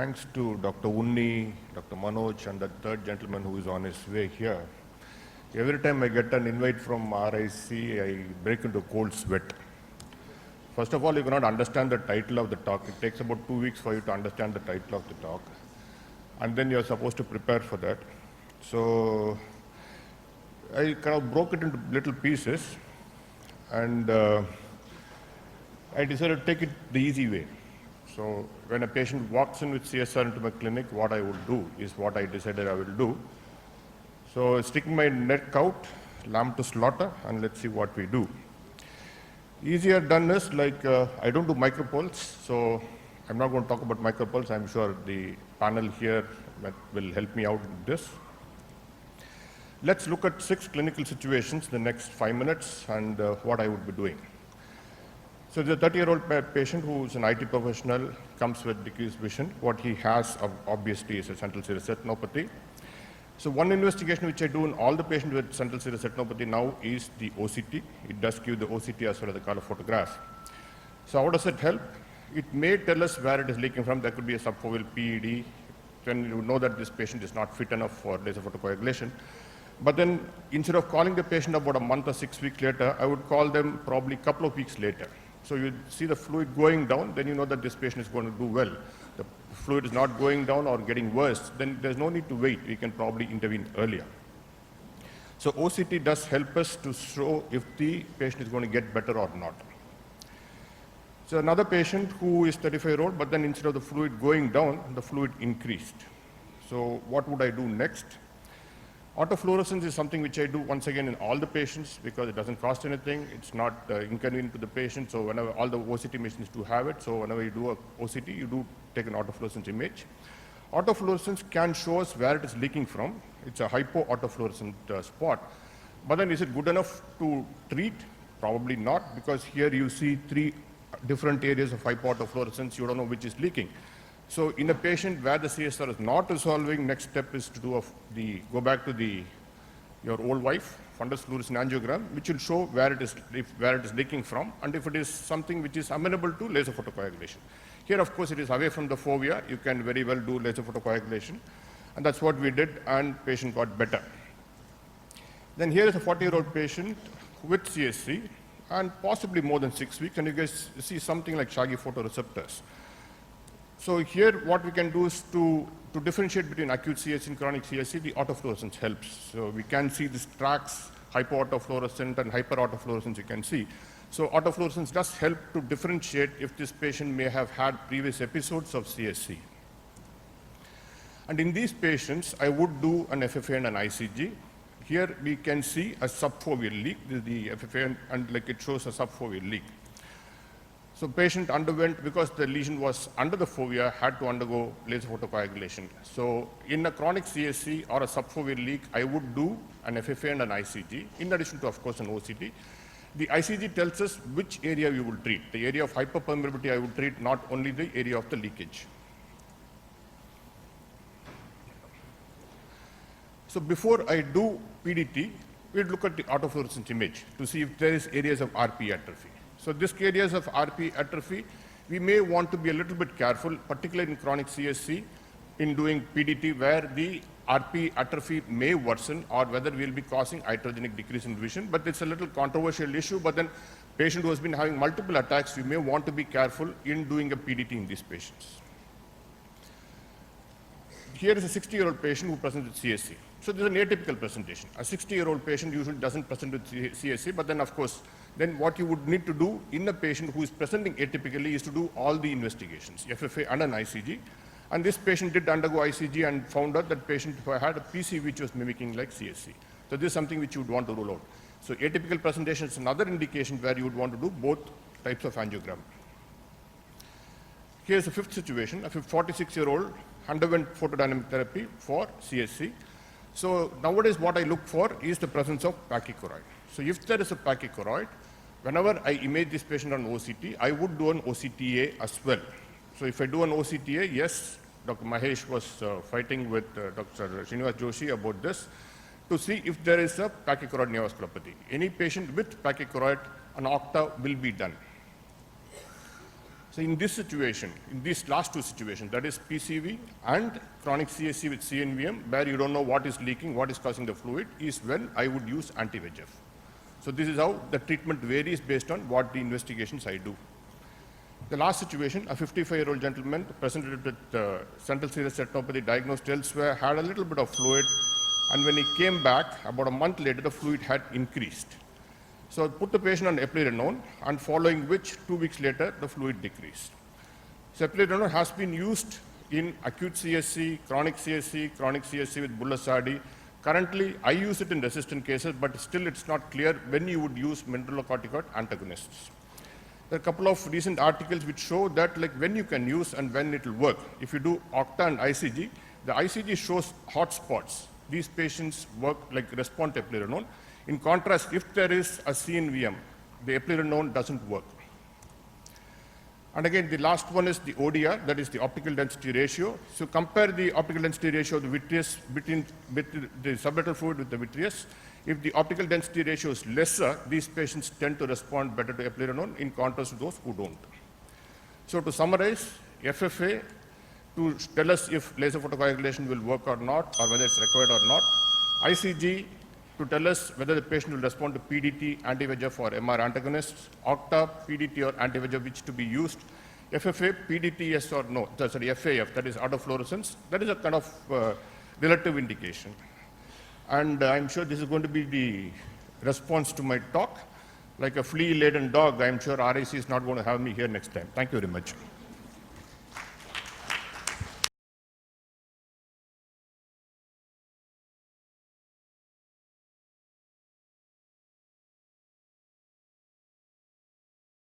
thanks to Dr. Unni, Dr. Manoj, and the third gentleman who is on his way here. Every time I get an invite from RIC, I break into a cold sweat. First of all, you cannot understand the title of the talk. It takes about 2 weeks for you to understand the title of the talk. And then you're supposed to prepare for that. So I kind of broke it into little pieces, and I decided to take it the easy way. So when a patient walks in with CSR into my clinic, what I would do is what I decided I will do. So sticking my neck out, lamb to slaughter, and let's see what we do. Easier done is like, I don't do micropulse, so I'm not going to talk about micropulse. I'm sure the panel here will help me out with this. Let's look at 6 clinical situations in the next 5 minutes and what I would be doing. So the 30-year-old patient who is an IT professional comes with decreased vision. What he has obviously is a central serous retinopathy. So one investigation which I do in all the patients with central serous retinopathy now is the OCT. It does give the OCT as well as the color photograph. So how does it help? It may tell us where it is leaking from. There could be a subfoveal PED. Then you know that this patient is not fit enough for laser photocoagulation. But then instead of calling the patient about a month or 6 weeks later, I would call them probably a couple of weeks later. So you see the fluid going down, then you know that this patient is going to do well. The fluid is not going down or getting worse, then there's no need to wait. We can probably intervene earlier. So OCT does help us to show if the patient is going to get better or not. So another patient who is 35-year-old, but then instead of the fluid going down, the fluid increased. So what would I do next? Autofluorescence is something which I do once again in all the patients because it doesn't cost anything. It's not inconvenient to the patient. So whenever all the OCT machines do have it, so whenever you do a OCT, you do take an autofluorescence image. Autofluorescence can show us where it is leaking from. It's a hypoautofluorescent spot. But then is it good enough to treat? Probably not, because here you see 3 different areas of hypoautofluorescence. You don't know which is leaking. So in a patient where the CSR is not resolving, next step is to do go back to your old wife, fundus fluorescein angiogram, which will show where it is leaking from, and if it is something which is amenable to laser photocoagulation. Here, of course, it is away from the fovea. You can very well do laser photocoagulation, and that's what we did, and patient got better. Then here is a 40-year-old patient with CSC, and possibly more than 6 weeks, and you guys see something like shaggy photoreceptors. So here what we can do is to differentiate between acute CSC and chronic CSC, the autofluorescence helps. So we can see this tracks hypoautofluorescent and hyperautofluorescence you can see. So autofluorescence does help to differentiate if this patient may have had previous episodes of CSC. And in these patients, I would do an FFA and an ICG. Here we can see a subfoveal leak. This is the FFA and like it shows a subfoveal leak. So patient underwent, because the lesion was under the fovea, had to undergo laser photocoagulation. So in a chronic CSC or a subfoveal leak, I would do an FFA and an ICG, in addition to, of course, an OCT. The ICG tells us which area we will treat. The area of hyperpermeability, I would treat not only the area of the leakage. So before I do PDT, we'd look at the autofluorescence image to see if there is areas of RP atrophy. So these areas of RP atrophy, we may want to be a little bit careful, particularly in chronic CSC, in doing PDT where the RP atrophy may worsen or whether we'll be causing iatrogenic decrease in vision. But it's a little controversial issue. But then patient who has been having multiple attacks, we may want to be careful in doing a PDT in these patients. Here is a 60-year-old patient who presents with CSC. So this is an atypical presentation. A 60-year-old patient usually doesn't present with CSC, but then of course, then what you would need to do in a patient who is presenting atypically is to do all the investigations, FFA and an ICG. And this patient did undergo ICG and found out that patient had a PC which was mimicking like CSC. So this is something which you would want to rule out. So atypical presentation is another indication where you would want to do both types of angiogram. Here's a 5th situation. A 46-year-old underwent photodynamic therapy for CSC. So nowadays what I look for is the presence of pachychoroid. So if there is a pachychoroid, whenever I image this patient on OCT, I would do an OCTA as well. So if I do an OCTA, yes, Dr. Mahesh was fighting with Dr. Srinivas Joshi about this to see if there is a pachychoroid neovasculopathy. Any patient with pachychoroid, an OCTA will be done. So in this situation, in these last two situations, that is PCV and chronic CSC with CNVM, where you don't know what is leaking, what is causing the fluid, is when I would use anti-VEGF. So this is how the treatment varies based on what the investigations I do. The last situation, a 55-year-old gentleman presented with central serous retinopathy diagnosed elsewhere, had a little bit of fluid, and when he came back, about a month later, the fluid had increased. So I put the patient on eplerenone, and following which, 2 weeks later, the fluid decreased. So eplerenone has been used in acute CSC, chronic CSC with bullous RD. Currently, I use it in resistant cases, but still it's not clear when you would use mineralocorticoid antagonists. There are a couple of recent articles which show that like when you can use and when it will work. If you do OCTA and ICG, the ICG shows hotspots. These patients respond to eplerenone. In contrast, if there is a CNVM, the eplerenone doesn't work. And again, the last one is the ODR, that is the optical density ratio. So compare the optical density ratio of the vitreous between the subretinal fluid with the vitreous. If the optical density ratio is lesser, these patients tend to respond better to eplerenone in contrast to those who don't. So to summarize, FFA to tell us if laser photocoagulation will work or not, or whether it's required or not. ICG to tell us whether the patient will respond to PDT, anti-VEGF or MR antagonists, OCTA, PDT or anti-VEGF which to be used, FFA, PDT yes or no, sorry, FAF, that is autofluorescence, that is a kind of relative indication. And I'm sure this is going to be the response to my talk. Like a flea-laden dog, I'm sure RIC is not going to have me here next time. Thank you very much.